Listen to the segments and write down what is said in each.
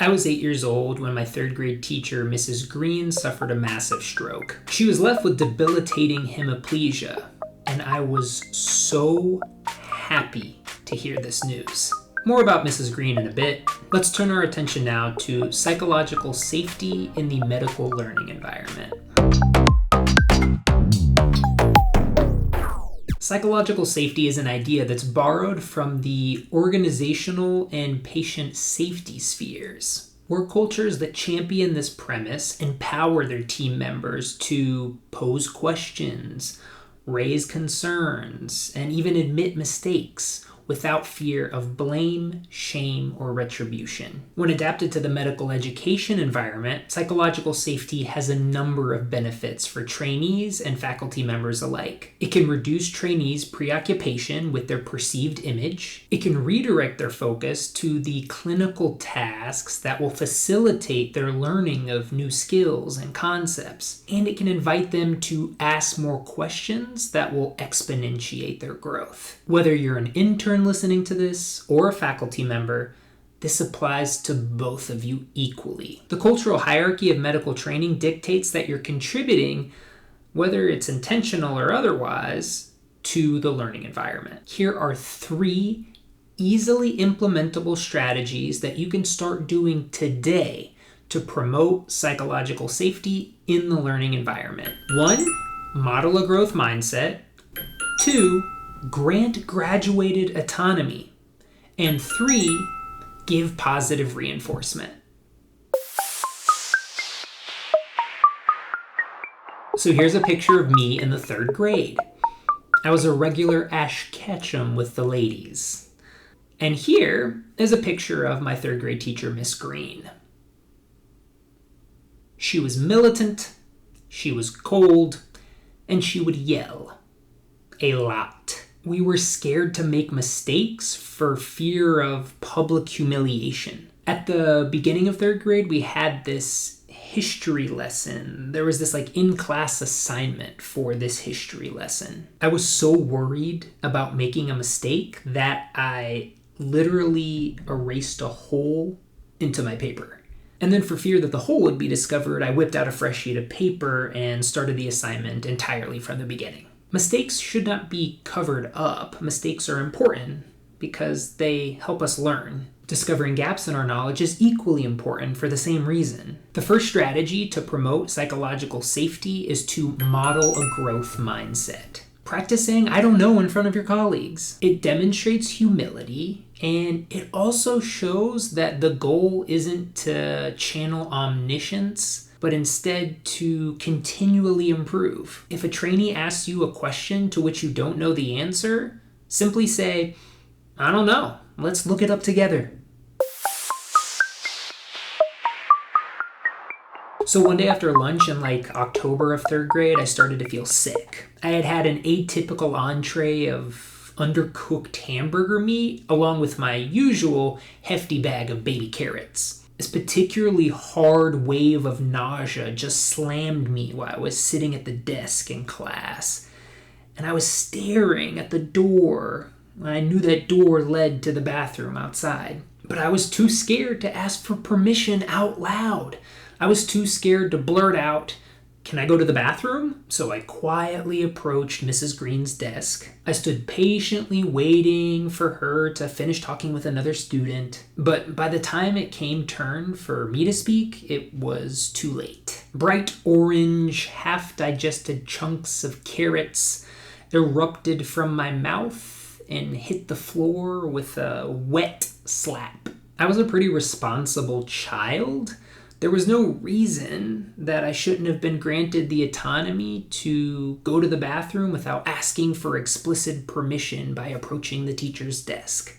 I was 8 years old when my third grade teacher, Mrs. Green, suffered a massive stroke. She was left with debilitating hemiplegia, and I was so happy to hear this news. More about Mrs. Green in a bit. Let's turn our attention now to psychological safety in the medical learning environment. Psychological safety is an idea that's borrowed from the organizational and patient safety spheres. Work cultures that champion this premise empower their team members to pose questions, raise concerns, and even admit mistakes without fear of blame, shame, or retribution. When adapted to the medical education environment, psychological safety has a number of benefits for trainees and faculty members alike. It can reduce trainees' preoccupation with their perceived image. It can redirect their focus to the clinical tasks that will facilitate their learning of new skills and concepts. And it can invite them to ask more questions that will exponentiate their growth. Whether you're an intern listening to this or a faculty member, this applies to both of you equally. The cultural hierarchy of medical training dictates that you're contributing, whether it's intentional or otherwise, to the learning environment. Here are 3 easily implementable strategies that you can start doing today to promote psychological safety in the learning environment. 1, model a growth mindset. 2, grant graduated autonomy. And 3, give positive reinforcement. So here's a picture of me in the 3rd grade. I was a regular Ash Ketchum with the ladies. And here is a picture of my 3rd grade teacher, Miss Green. She was militant, she was cold, and she would yell a lot. We were scared to make mistakes for fear of public humiliation. At the beginning of 3rd grade, we had this history lesson. There was this in-class assignment for this history lesson. I was so worried about making a mistake that I literally erased a hole into my paper. And then for fear that the hole would be discovered, I whipped out a fresh sheet of paper and started the assignment entirely from the beginning. Mistakes should not be covered up. Mistakes are important because they help us learn. Discovering gaps in our knowledge is equally important for the same reason. The first strategy to promote psychological safety is to model a growth mindset. Practice saying, "I don't know," in front of your colleagues. It demonstrates humility, and it also shows that the goal isn't to channel omniscience, but instead to continually improve. If a trainee asks you a question to which you don't know the answer, simply say, "I don't know. Let's look it up together." So one day after lunch in October of 3rd grade, I started to feel sick. I had had an atypical entree of undercooked hamburger meat along with my usual hefty bag of baby carrots. This particularly hard wave of nausea just slammed me while I was sitting at the desk in class. And I was staring at the door. I knew that door led to the bathroom outside. But I was too scared to ask for permission out loud. I was too scared to blurt out, "Can I go to the bathroom?" So I quietly approached Mrs. Green's desk. I stood patiently waiting for her to finish talking with another student. But by the time it came turn for me to speak, it was too late. Bright orange, half-digested chunks of carrots erupted from my mouth and hit the floor with a wet slap. I was a pretty responsible child. There was no reason that I shouldn't have been granted the autonomy to go to the bathroom without asking for explicit permission by approaching the teacher's desk.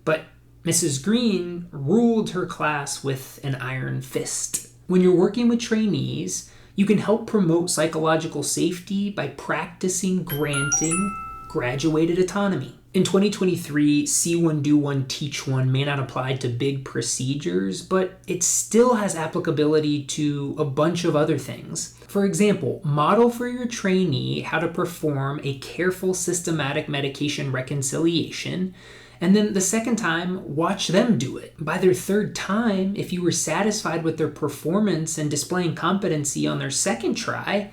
But Mrs. Green ruled her class with an iron fist. When you're working with trainees, you can help promote psychological safety by practicing granting graduated autonomy. In 2023, See One, Do One, Teach One may not apply to big procedures, but it still has applicability to a bunch of other things. For example, model for your trainee how to perform a careful systematic medication reconciliation And then the second time, watch them do it. By their third time, if you were satisfied with their performance and displaying competency on their second try,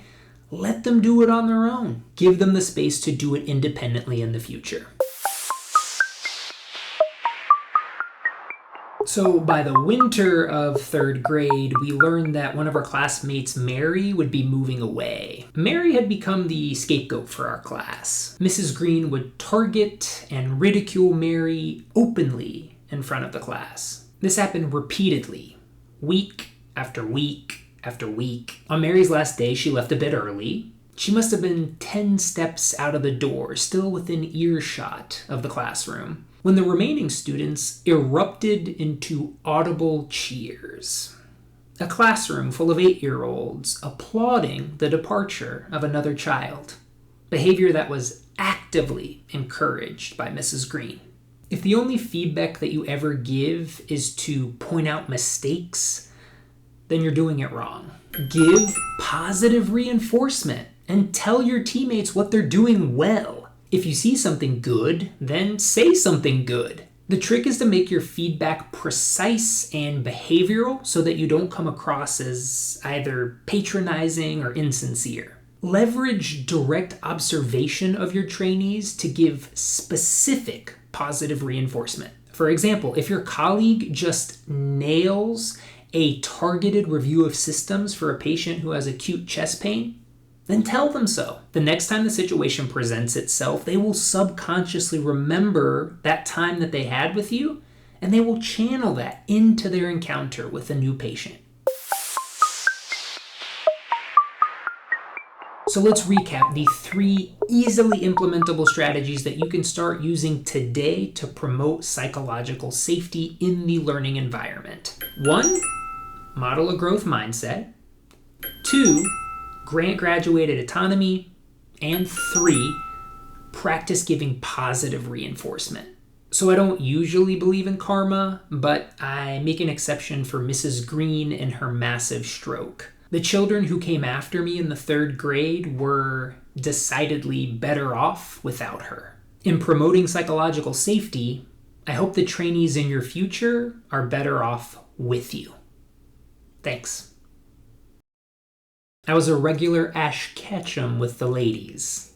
let them do it on their own. Give them the space to do it independently in the future. So by the winter of third grade, we learned that one of our classmates, Mary, would be moving away. Mary had become the scapegoat for our class. Mrs. Green would target and ridicule Mary openly in front of the class. This happened repeatedly, week after week after week. On Mary's last day, she left a bit early. She must have been 10 steps out of the door, still within earshot of the classroom, when the remaining students erupted into audible cheers. A classroom full of 8-year-olds applauding the departure of another child, behavior that was actively encouraged by Mrs. Green. If the only feedback that you ever give is to point out mistakes, then you're doing it wrong. Give positive reinforcement and tell your teammates what they're doing well. If you see something good, then say something good. The trick is to make your feedback precise and behavioral so that you don't come across as either patronizing or insincere. Leverage direct observation of your trainees to give specific positive reinforcement. For example, if your colleague just nails a targeted review of systems for a patient who has acute chest pain, then tell them so. The next time the situation presents itself, they will subconsciously remember that time that they had with you, and they will channel that into their encounter with a new patient. So let's recap the 3 easily implementable strategies that you can start using today to promote psychological safety in the learning environment. 1, model a growth mindset. 2, grant graduated autonomy. And 3, practice giving positive reinforcement. So I don't usually believe in karma, but I make an exception for Mrs. Green and her massive stroke. The children who came after me in the 3rd grade were decidedly better off without her. In promoting psychological safety, I hope the trainees in your future are better off with you. Thanks. I was a regular Ash Ketchum with the ladies.